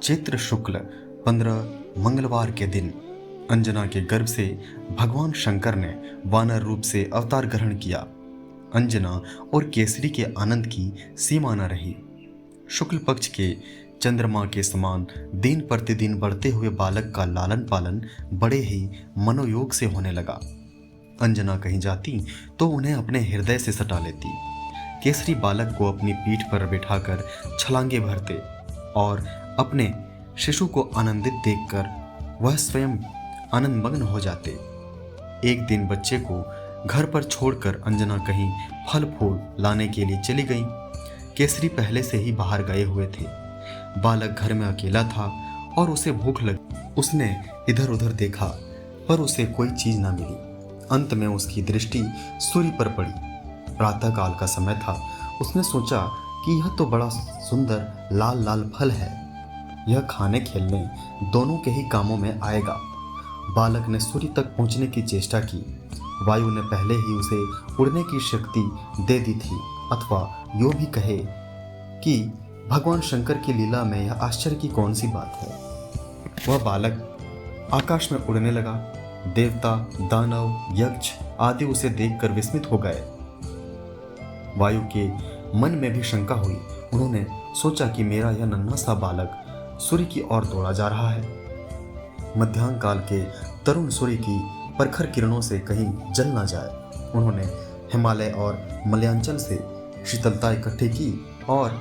चैत्र शुक्ल 15 मंगलवार के दिन अंजना के गर्भ से भगवान शंकर ने वानर रूप से अवतार ग्रहण किया। अंजना और केसरी के आनंद की सीमा न रही। शुक्ल पक्ष के चंद्रमा के समान दिन प्रतिदिन बढ़ते हुए बालक का लालन पालन बड़े ही मनोयोग से होने लगा। अंजना कहीं जाती तो उन्हें अपने हृदय से सटा लेती। केसरी बालक को अपनी पीठ पर बिठाकर छलांगे भरते और अपने शिशु को आनंदित देखकर वह स्वयं आनंदमग्न हो जाते। एक दिन बच्चे को घर पर छोड़कर अंजना कहीं फल फूल लाने के लिए चली गई। केसरी पहले से ही बाहर गए हुए थे। बालक घर में अकेला था और उसे भूख लगी। उसने इधर उधर देखा पर उसे कोई चीज न मिली। अंत में उसकी दृष्टि सूर्य पर पड़ी। प्रातः काल का समय था। उसने सोचा कि यह तो बड़ा सुंदर लाल लाल फल है, यह खाने खेलने दोनों के ही कामों में आएगा। बालक ने सूर्य तक पहुंचने की चेष्टा की। वायु ने पहले ही उसे उड़ने की शक्ति दे दी थी, अथवा यूं भी कहे कि भगवान शंकर की लीला में यह आश्चर्य की कौन सी बात है। वह बालक आकाश में उड़ने लगा। देवता, दानव, यक्ष आदि उसे देखकर विस्मित हो गए। वायु के मन में भी शंका हुई। उन्होंने सोचा कि मेरा यह नन्हा सा बालक सूर्य की ओर दौड़ा जा रहा है। मध्याह्न काल के तरुण सूर्य की प्रखर किरणों से कहीं जल ना जाए। उन्होंने हिमालय और मलयांचल से शीतलता इकट्ठी की और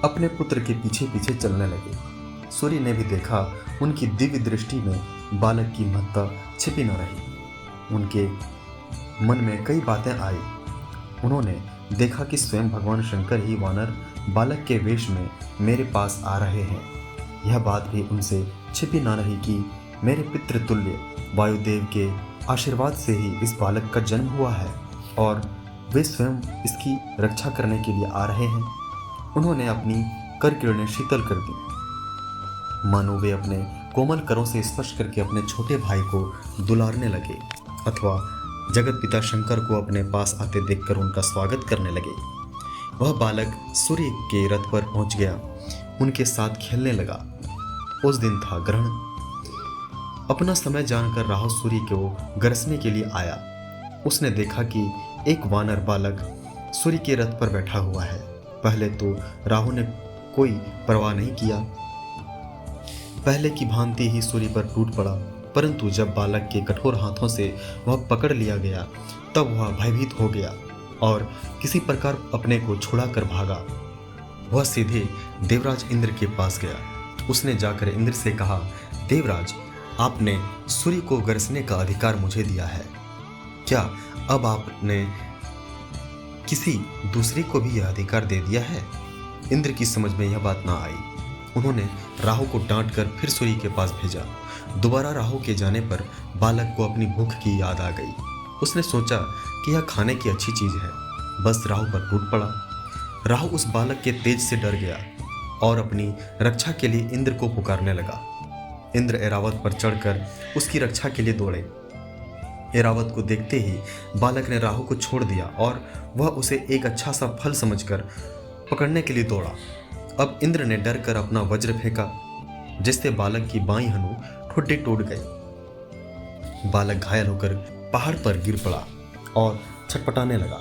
अपने पुत्र के पीछे पीछे चलने लगे। सूर्य ने भी देखा। उनकी दिव्य दृष्टि में बालक की महत्ता छिपी न रही। उनके मन में कई बातें आई। उन्होंने देखा कि स्वयं भगवान शंकर ही वानर बालक के वेश में मेरे पास आ रहे हैं। यह बात भी उनसे छिपी ना रही कि मेरे पितृतुल्य वायुदेव के आशीर्वाद से ही इस बालक का जन्म हुआ है और वे स्वयं इसकी रक्षा करने के लिए आ रहे हैं। उन्होंने अपनी कर किरणें शीतल कर दी, मानो वे अपने कोमल करों से स्पर्श करके अपने छोटे भाई को दुलारने लगे, अथवा जगत पिता शंकर को अपने पास आते देखकर उनका स्वागत करने लगे। वह बालक सूर्य के रथ पर पहुंच गया, उनके साथ खेलने लगा। उस दिन था ग्रहण। अपना समय जानकर राहु सूर्य को गरसने के लिए आया। उसने देखा कि एक वानर बालक सूर्य के रथ पर बैठा हुआ है। पहले तो राहु ने कोई परवाह नहीं किया। पहले की भांति ही सूर्य पर टूट पड़ा, परंतु जब बालक के कठोर हाथों से वह पकड़ लिया गया तब वह भयभीत हो गया और किसी प्रकार अपने को छुड़ा कर भागा। वह सीधे देवराज इंद्र के पास गया। उसने जाकर इंद्र से कहा, देवराज, आपने सूर्य को गरजने का अधिकार मुझे दिया है। क्या अब आपने किसी दूसरे को भी यह अधिकार दे दिया है? इंद्र की समझ में यह बात ना आई। उन्होंने राहु को डांट कर फिर सूर्य के पास भेजा। दोबारा राहु के जाने पर बालक को अपनी भूख की याद आ गई। उसने सोचा कि यह खाने की अच्छी चीज है, बस राहु पर टूट पड़ा। राहु उस बालक के तेज से डर गया और अपनी रक्षा के लिए इंद्र को पुकारने लगा। इंद्र ऐरावत पर चढ़कर उसकी रक्षा के लिए दौड़े। ऐरावत को देखते ही बालक ने राहु को छोड़ दिया और वह उसे एक अच्छा सा फल समझकर पकड़ने के लिए दौड़ा। अब इंद्र ने डर कर अपना वज्र फेंका, जिससे बालक की बाईं हनु ठुड्डी टूट गई। बालक घायल होकर पहाड़ पर गिर पड़ा और छटपटाने लगा।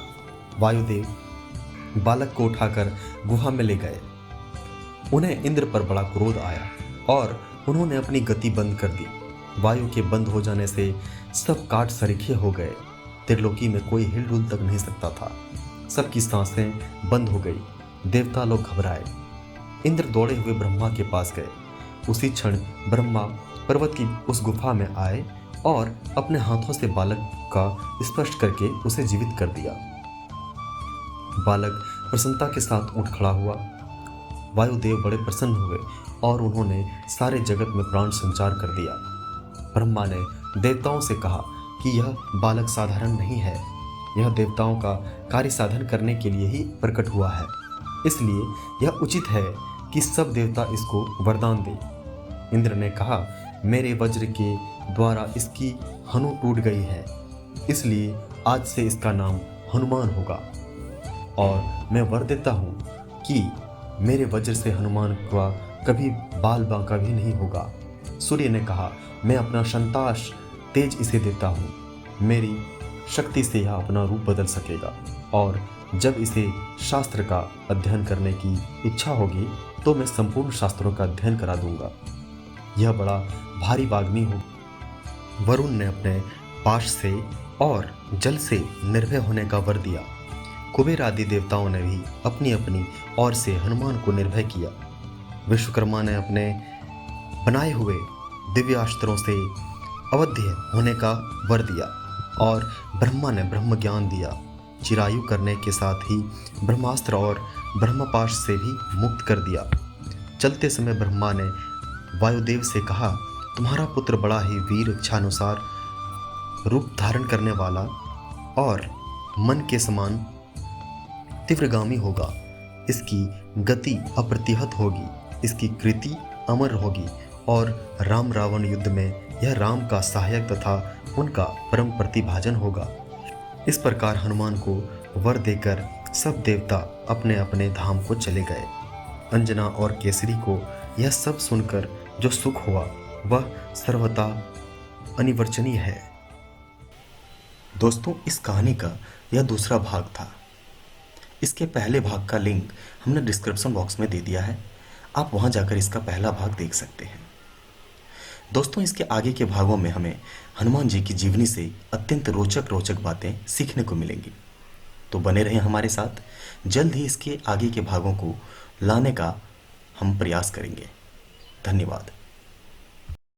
वायुदेव बालक को उठाकर गुहा में ले गए। उन्हें इंद्र पर बड़ा क्रोध आया और उन्होंने अपनी गति बंद कर दी। वायु के बंद हो जाने से सब काट सरीखे हो गए। त्रिलोकी में कोई हिलडुल तक नहीं सकता था। सबकी सांसें बंद हो गई। देवता लोग घबराए। इंद्र दौड़े हुए ब्रह्मा के पास गए। उसी क्षण ब्रह्मा पर्वत की उस गुफा में आए और अपने हाथों से बालक का स्पर्श करके उसे जीवित कर दिया। बालक प्रसन्नता के साथ उठ खड़ा हुआ। वायुदेव बड़े प्रसन्न हुए और उन्होंने सारे जगत में प्राण संचार कर दिया। ब्रह्मा ने देवताओं से कहा कि यह बालक साधारण नहीं है, यह देवताओं का कार्य साधन करने के लिए ही प्रकट हुआ है, इसलिए यह उचित है कि सब देवता इसको वरदान दें। इंद्र ने कहा, मेरे वज्र के द्वारा इसकी हनु टूट गई है, इसलिए आज से इसका नाम हनुमान होगा। और मैं वर देता हूँ कि मेरे वज्र से हनुमान का कभी बाल बांका भी नहीं होगा। सूर्य ने कहा, मैं अपना संताश तेज इसे देता हूँ, मेरी शक्ति से यह अपना रूप बदल सकेगा, और जब इसे शास्त्र का अध्ययन करने की इच्छा होगी तो मैं संपूर्ण शास्त्रों का अध्ययन करा दूंगा। यह बड़ा भारी वाग्मी हो। वरुण ने अपने पाश से और जल से निर्भय होने का वर दिया। कुबेर आदि देवताओं ने भी अपनी अपनी ओर से हनुमान को निर्भय किया। विश्वकर्मा ने अपने बनाए हुए दिव्यास्त्रों से अवध्य होने का वर दिया, और ब्रह्मा ने ब्रह्म ज्ञान दिया। चिरायु करने के साथ ही ब्रह्मास्त्र और ब्रह्मपाश से भी मुक्त कर दिया। चलते समय ब्रह्मा ने वायुदेव से कहा, तुम्हारा पुत्र बड़ा ही वीर, इच्छानुसार रूप धारण करने वाला और मन के समान तीव्रगामी होगा। इसकी गति अप्रतिहत होगी, इसकी कृति अमर होगी, और राम रावण युद्ध में यह राम का सहायक तथा उनका परम प्रतिभाजन होगा। इस प्रकार हनुमान को वर देकर सब देवता अपने अपने धाम को चले गए। अंजना और केसरी को यह सब सुनकर जो सुख हुआ वह सर्वथा अनिवर्चनीय है। दोस्तों, इस कहानी का यह दूसरा भाग था। इसके पहले भाग का लिंक हमने डिस्क्रिप्शन बॉक्स में दे दिया है, आप वहां जाकर इसका पहला भाग देख सकते हैं। दोस्तों, इसके आगे के भागों में हमें हनुमान जी की जीवनी से अत्यंत रोचक बातें सीखने को मिलेंगी। तो बने रहें हमारे साथ, जल्द ही इसके आगे के भागों को लाने का हम प्रयास करेंगे। धन्यवाद।